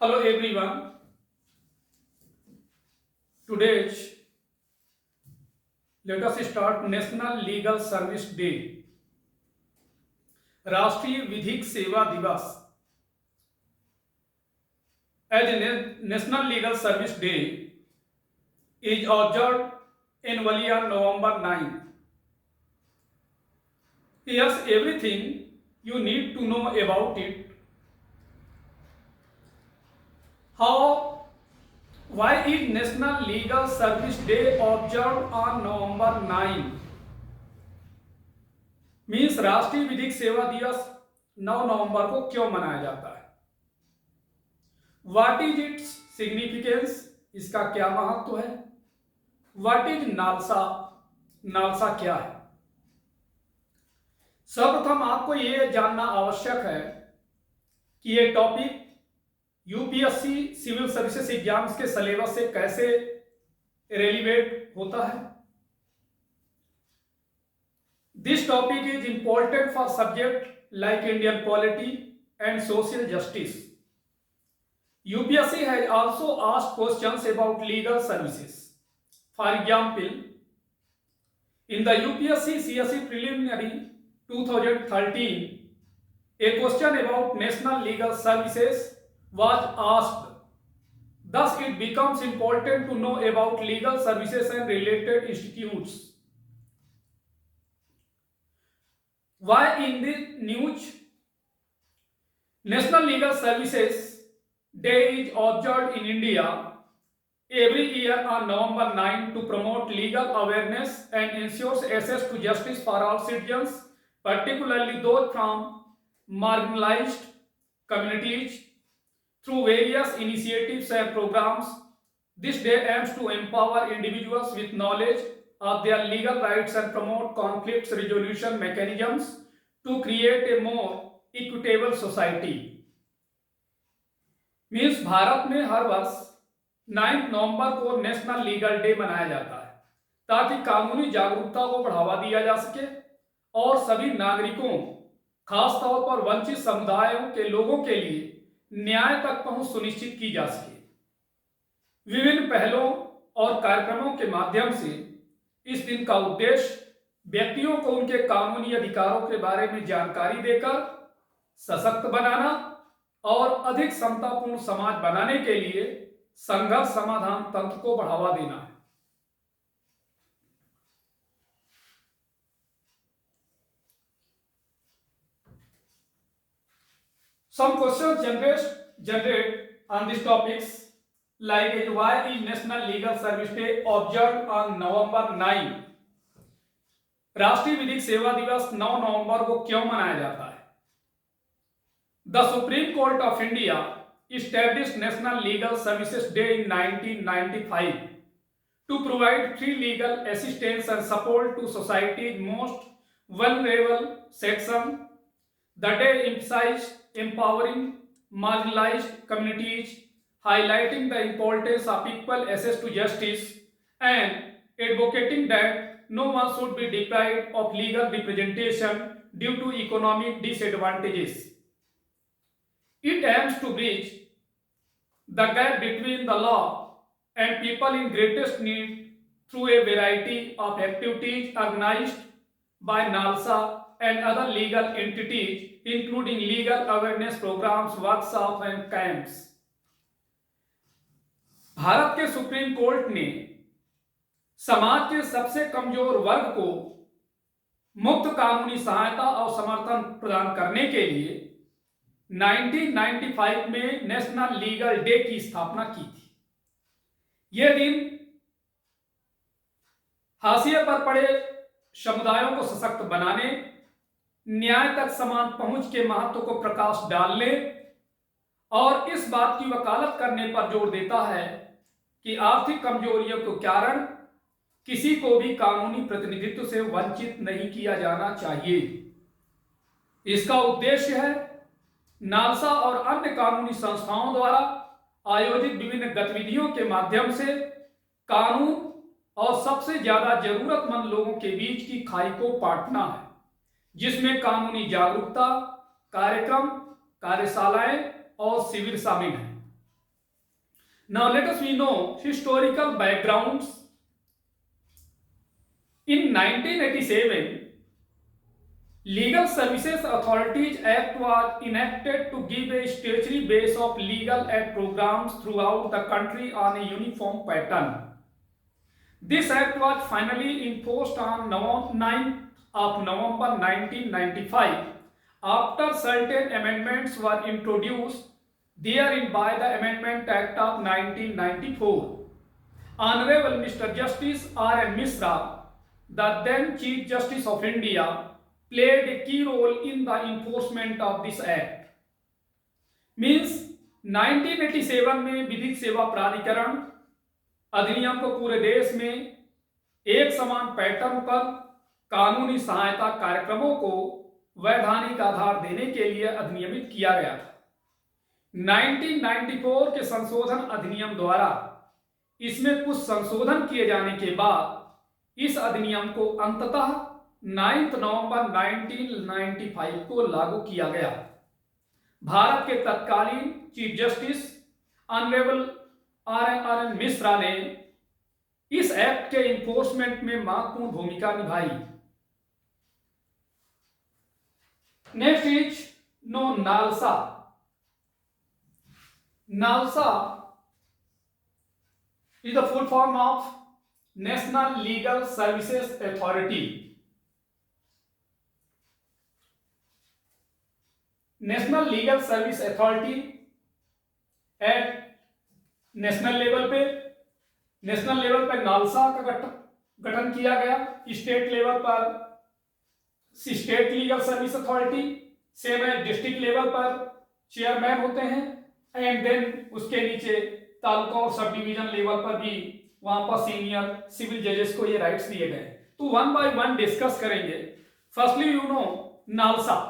Hello everyone. Today's let us start National Legal Service Day. राष्ट्रीय विधिक सेवा दिवस as a National Legal Service Day is observed annually on November 9. Here's everything you need to know about it. Why is National Legal Service Day observed on November 9? Means राष्ट्रीय विधिक सेवा दिवस 9 नवंबर को क्यों मनाया जाता है? व्हाट इज इट्स सिग्निफिकेंस, इसका क्या महत्व है? व्हाट इज नालसा, नालसा क्या है? सर्वप्रथम आपको यह जानना आवश्यक है कि यह topic UPSC civil services exams के सिलेबस से कैसे रेलिवेट होता है. This topic is important for subject like Indian polity and social justice. UPSC has also asked questions about legal services. For example, in the UPSC CSE preliminary 2013, a question about national legal services was asked. Thus, it becomes important to know about legal services and related institutes. Why in the news? National Legal Services Day is observed in India every year on November 9 to promote legal awareness and ensures access to justice for all citizens, particularly those from marginalized communities. Through various initiatives and programs, this day aims to empower individuals with knowledge of their legal rights and promote conflict resolution mechanisms to create a more equitable society. Means Bharat में हर वर्ष 9 नवंबर को national legal day मनाया जाता है ताकि कानूनी जागरूकता को बढ़ावा दिया जा सके और सभी नागरिकों, खासतौर पर वंचित समुदायों के लोगों के लिए न्याय तक पहुंच सुनिश्चित की जा सके. विभिन्न पहलों और कार्यक्रमों के माध्यम से इस दिन का उद्देश्य व्यक्तियों को उनके कानूनी अधिकारों के बारे में जानकारी देकर सशक्त बनाना और अधिक समतापूर्ण समाज बनाने के लिए संघर्ष समाधान तंत्र को बढ़ावा देना है. Some questions generate on these topics like why is National Legal Service Day observed on November 9? राष्ट्रीय विधिक सेवा दिवस 9 नवंबर को क्यों मनाया जाता है? The Supreme Court of India established National Legal Services Day in 1995 to provide free legal assistance and support to society's most vulnerable section. The day emphasized empowering marginalized communities, highlighting the importance of equal access to justice and advocating that no one should be deprived of legal representation due to economic disadvantages. It aims to bridge the gap between the law and people in greatest need through a variety of activities organized by NALSA and other legal entities, including legal awareness programs, workshops and camps. Bharat के supreme court ने समाज के सबसे कमजोर वर्ग को मुफ्त कानूनी सहायता और समर्थन प्रदान करने के लिए 1995 में नेशनल लीगल डे की स्थापना की थी. यह दिन हाशिए पर पड़े समुदायों को सशक्त बनाने, न्याय तक समान पहुंच के महत्व को प्रकाश डालने और इस बात की वकालत करने पर जोर देता है कि आर्थिक कमजोरियों के कारण किसी को भी कानूनी प्रतिनिधित्व से वंचित नहीं किया जाना चाहिए. इसका उद्देश्य है नालसा और अन्य कानूनी संस्थाओं द्वारा आयोजित विभिन्न गतिविधियों के माध्यम से कानून और सबसे ज्यादा जरूरतमंद लोगों के बीच की खाई को पाटना है, जिसमें कानूनी जागरूकता कार्यक्रम, कार्यशालाएं और शिविर शामिल हैं. Now let us we know historical backgrounds. In 1987, Legal Services Authorities Act was enacted to give a statutory base of legal aid programs throughout the country on a uniform pattern. This act was finally enforced on 9th of November 1995 after certain amendments were introduced therein by the Amendment Act of 1994. Honorable Mr. Justice R.M. Misra, the then Chief Justice of India, played a key role in the enforcement of this act. Means 1987 में विधिक सेवा प्राधिकरण अधिनियम को पूरे देश में एक समान पैटर्न पर कानूनी सहायता कार्यक्रमों को वैधानिक आधार देने के लिए अधिनियमित किया गया था। 1994 के संशोधन अधिनियम द्वारा इसमें कुछ संशोधन किए जाने के बाद इस अधिनियम को अंततः 9 नवंबर 1995 को लागू किया गया। भारत के तत्कालीन chief justice honourable R N. Mishra ने इस एक्ट के इन्फोर्समेंट में महत्वपूर्ण भूमिका निभाई। Next is no NALSA. NALSA is the full form of National Legal Services Authority. National legal service authority at national level पे नालसा का गठन किया गया। स्टेट लेवल पर state legal service authority, same है डिस्ट्रिक्ट लेवल पर चेयरमैन होते हैं, एंड देन उसके नीचे तालुका और सब डिवीजन लेवल पर भी वहां पर सीनियर सिविल जजेस को ये राइट्स दिए गए। तो वन बाय वन डिस्कस करेंगे। Firstly you know NALSA.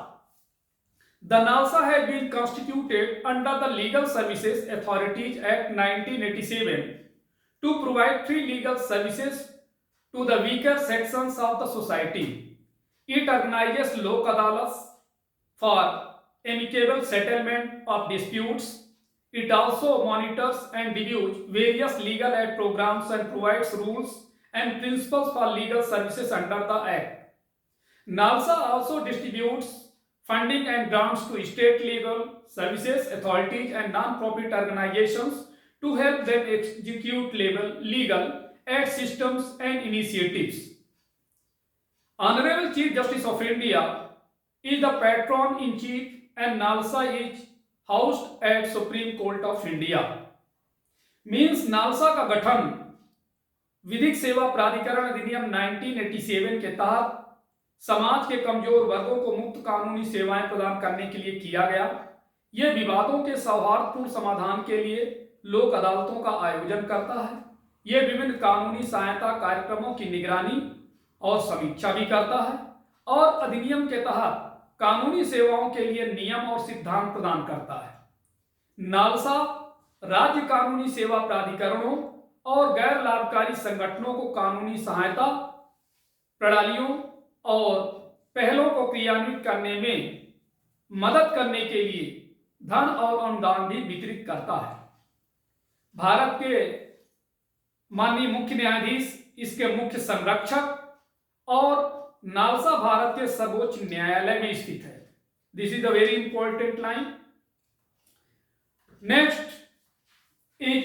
The NALSA has been constituted under the Legal Services Authorities Act 1987 to provide free legal services to the weaker sections of the society. It organizes lok adalats for amicable settlement of disputes. It also monitors and reviews various legal aid programs and provides rules and principles for legal services under the Act. NALSA also distributes funding and grants to state legal services authorities and non-profit organizations to help them execute legal aid systems and initiatives. Honorable Chief Justice of India is the patron in chief and NALSA is housed at Supreme Court of India. Means NALSA का गठन विधिक सेवा प्राधिकरण अधिनियम 1987 के तहत समाज के कमजोर वर्गों को मुफ्त कानूनी सेवाएं प्रदान करने के लिए किया गया। यह विवादों के सौहार्दपूर्ण समाधान के लिए लोक अदालतों का आयोजन करता है। यह विभिन्न कानूनी सहायता कार्यक्रमों की निगरानी और समीक्षा भी करता है और अधिनियम के तहत कानूनी सेवाओं के लिए नियम और सिद्धांत प्रदान करता है। नालसा राज्य कानूनी सेवा प्राधिकरणों और गैर लाभकारी संगठनों को कानूनी सहायता प्रणालियों और पहलों को क्रियान्वित करने में मदद करने के लिए धन और अनुदान भी वितरित करता है। भारत के माननीय मुख्य न्यायाधीश इसके मुख्य संरक्षक और नालसा भारत के सर्वोच्च न्यायालय में स्थित है। This is the very important line. Next is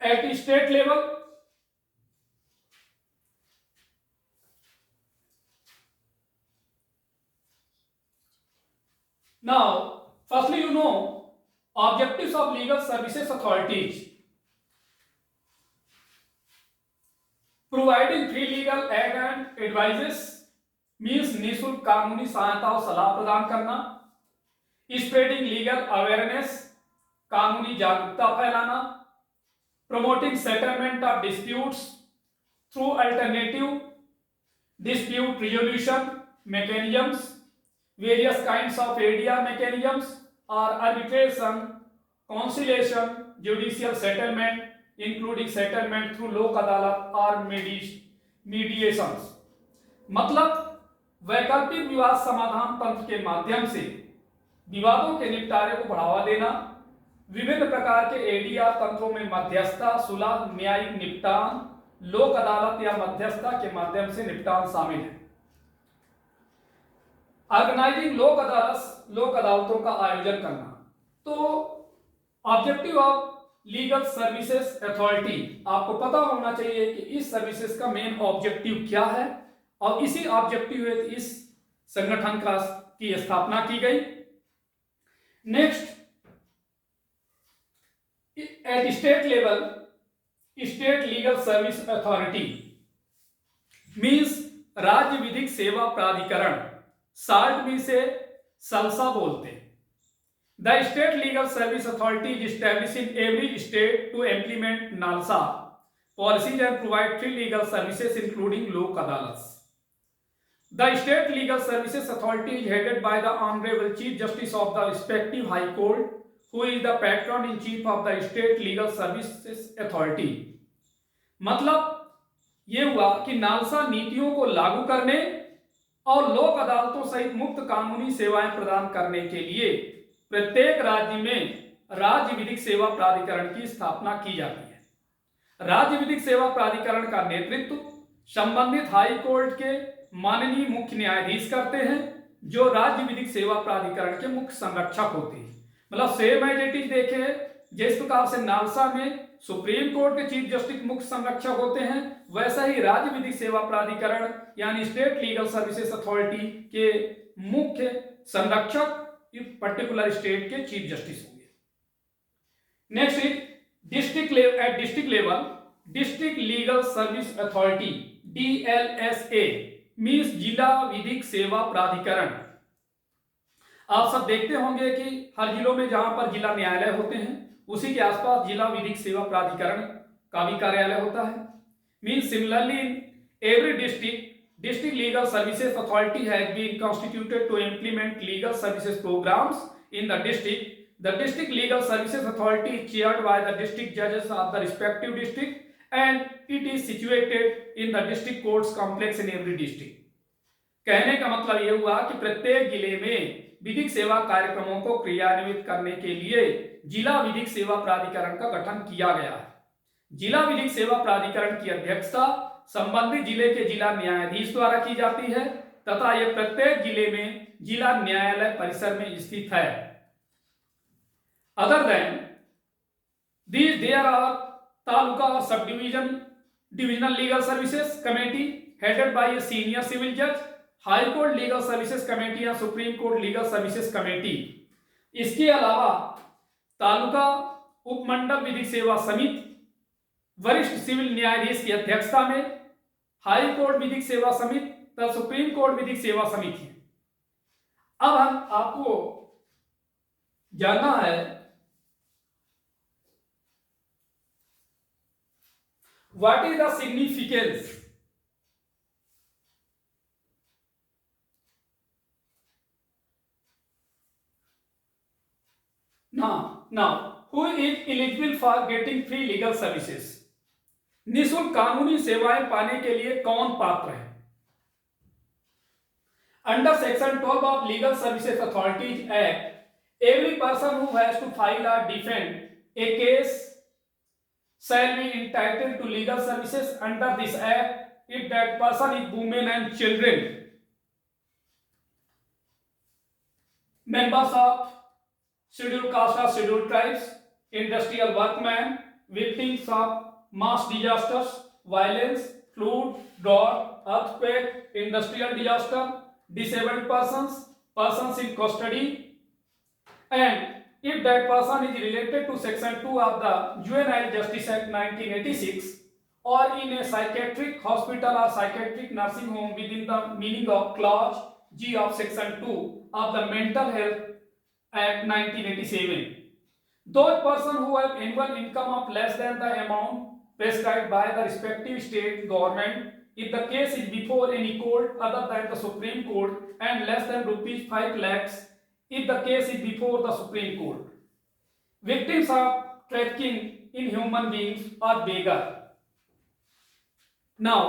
at state level. Now, firstly, you know objectives of legal services authorities. Providing free legal aid and advices means निःशुल्क कानूनी सहायता और सलाह प्रदान करना। Spreading legal awareness, कानूनी जागरूकता फैलाना। Promoting settlement of disputes through alternative dispute resolution mechanisms. Various kinds of ADR mechanisms are arbitration, conciliation, judicial settlement, including settlement through lok adalat or mediations. मतलब वैकल्पिक विवाद समाधान तंत्र के माध्यम से विवादों के निपटारे को बढ़ावा देना, विभिन्न प्रकार के एडीआर तंत्रों में मध्यस्थता, सुलह, न्यायिक निपटान, लोक अदालत या मध्यस्थता के माध्यम से निपटान शामिल है। ऑर्गेनाइजिंग लोक अदालतों का आयोजन करना। तो objective of legal services authority, आपको पता होना चाहिए कि इस सर्विसेज का मेन ऑब्जेक्टिव क्या है और इसी ऑब्जेक्टिव हेतु इस संगठन की स्थापना की गई। Next, at state level, state legal service authority means राज्य विधिक सेवा प्राधिकरण, शार्ट में से सल्सा बोलते हैं। The state legal service authority is established in every state to implement NALSA policies and provide free legal services including lok adalats. The state legal services authority is headed by the Honorable Chief Justice of the respective High Court, who is the patron in chief of the state legal services authority. मतलब ये हुआ कि NALSA नीतियों को लागू करने और लोक अदालतों सहित मुक्त कानूनी सेवाएं प्रदान करने के लिए प्रत्येक राज्य में राज्य विधिक सेवा प्राधिकरण की स्थापना की जाती है। राज्य विधिक सेवा प्राधिकरण का नेतृत्व संबंधित हाई कोर्ट के माननीय मुख्य न्यायाधीश करते हैं, जो राज्य विधिक सेवा प्राधिकरण के मुख्य संरक्षक होते हैं। मतलब सेम एज इट इज देखें, जिस प्रकार से नालसा में सुप्रीम कोर्ट के चीफ जस्टिस मुख्य संरक्षक होते हैं, वैसा ही राज्य विधिक सेवा प्राधिकरण यानी स्टेट लीगल सर्विसेज अथॉरिटी के मुख्य संरक्षक पर्टिकुलर स्टेट के चीफ जस्टिस होंगे। Next is district level, district legal service authority, DLSA means जिला विधिक सेवा प्राधिकरण। आप सब देखते होंगे कि हर जिलों में जहां पर जिला न्यायालय होते हैं उसी के आसपास जिला विधिक सेवा प्राधिकरण का भी कार्यालय होता है। Means similarly in every District Legal Services Authority has been constituted to implement legal services programs in the district. The District Legal Services Authority is chaired by the district judges of the respective district, and it is situated in the district courts complex in every district. कहने का मतलब यह हुआ कि प्रत्येक जिले में विधिक सेवा कार्यक्रमों को क्रियान्वित करने के लिए जिला विधिक सेवा प्राधिकरण का गठन किया गया है। जिला विधिक सेवा प्राधिकरण की अध्यक्षता संबंधित जिले के जिला न्यायाधीश द्वारा की जाती है तथा यह प्रत्येक जिले में जिला न्यायालय परिसर में स्थित है। Other than these there are taluka और सब divisional legal services committee headed by a senior civil जज, high court legal services committee या supreme court legal services committee. इसके अलावा तालुका उपमंडल विधिक सेवा समिति वरिष्ठ सिविल न्यायाधीश की अध्यक्षता में हाई कोर्ट विधिक सेवा समिति तथा सुप्रीम कोर्ट विधिक सेवा समिति है। अब हम आपको जानना है what is the significance now who is eligible for getting free legal services? निःशुल्क कानूनी सेवाएं पाने के लिए कौन पात्र है? Under section 12 of legal services authorities act, every person who has to file or defend a case shall be entitled to legal services under this act if that person is women and children, members of scheduled caste or scheduled tribes, industrial workmen, victims of mass disasters, violence, flood, drought, earthquake, industrial disaster, disabled persons, persons in custody, and if that person is related to section 2 of the Juvenile Justice Act 1986 or in a psychiatric hospital or psychiatric nursing home within the meaning of clause G of section 2 of the Mental Health Act 1987. Those persons who have annual income of less than the amount prescribed by the respective state government, if the case is before any court other than the Supreme Court, and less than rupees 5 lakhs if the case is before the Supreme Court. Victims of trafficking in human beings are beggar. Now,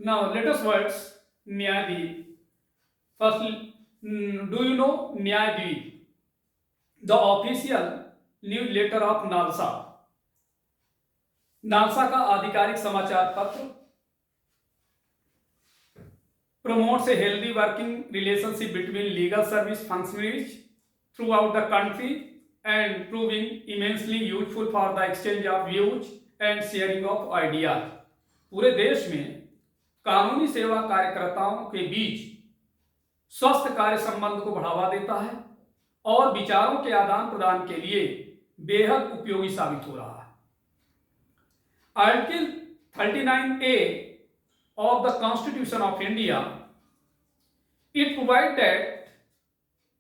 Now let us words Nyadweep. First, do you know Nyadweep? The official newsletter of NALSA. NALSA का आधिकारिक समाचार पत्र promotes a healthy working relationship between legal service functionaries throughout the country and proving immensely useful for the exchange of views and sharing of ideas. पूरे देश में कानूनी सेवा कार्यकर्ताओं के बीच स्वस्थ कार्य संबंध को बढ़ावा देता है और विचारों के आदान प्रदान के लिए बेहद उपयोगी साबित हो रहा है. Article 39A of the Constitution of India, it provides that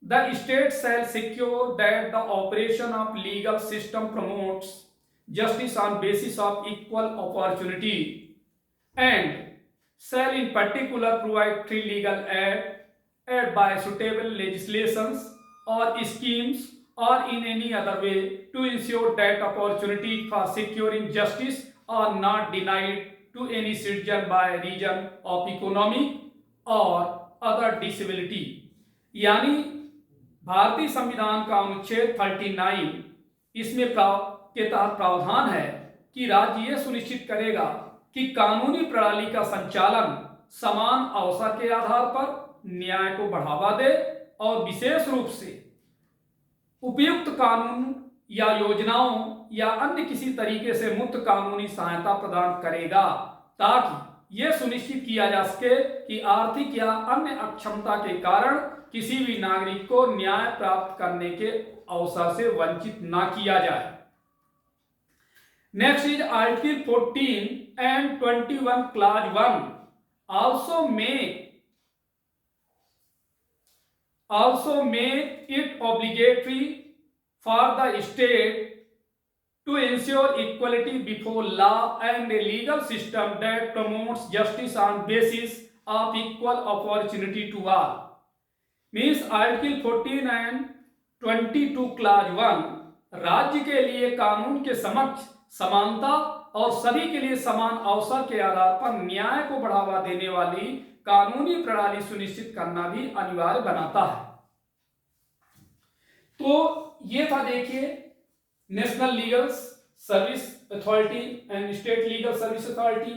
the state shall secure that the operation of legal system promotes justice on basis of equal opportunity and shall in particular provide free legal aid by suitable legislations or schemes or in any other way to ensure that opportunity for securing justice are not denied to any citizen by reason of economic or other disability. यानी भारतीय संविधान का अनुच्छेद 39 इसमें के तहत प्रावधान है कि राज्य यह सुनिश्चित करेगा कि कानूनी प्रणाली का संचालन समान अवसर के आधार पर न्याय को बढ़ावा दे और विशेष रूप से उपयुक्त कानून या योजनाओं या अन्य किसी तरीके से मुफ्त कानूनी सहायता प्रदान करेगा ताकि यह सुनिश्चित किया जा सके कि आर्थिक या अन्य अक्षमता के कारण किसी भी नागरिक को न्याय प्राप्त करने के अवसर से वंचित ना किया जाए. Next is article 14 and 21 clause 1 also make it obligatory for the state to ensure equality before law and a legal system that promotes justice on basis of equal opportunity to all. Means Article 14 and 22 clause 1 राज्य के लिए कानून के समक्ष समानता और सभी के लिए समान अवसर के आधार पर न्याय को बढ़ावा देने वाली कानूनी प्रणाली सुनिश्चित करना भी अनिवार्य बनाता है. तो ये था देखिए national legal service authority and state legal service authority,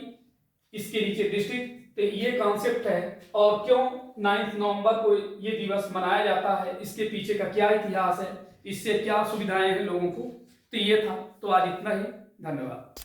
इसके नीचे डिस्ट्रिक्ट. तो ये कॉन्सेप्ट है और क्यों 9 नवंबर को ये दिवस मनाया जाता है, इसके पीछे का क्या इतिहास है, इससे क्या सुविधाएं हैं लोगों को. तो ये था. तो आज इतना ही. धन्यवाद.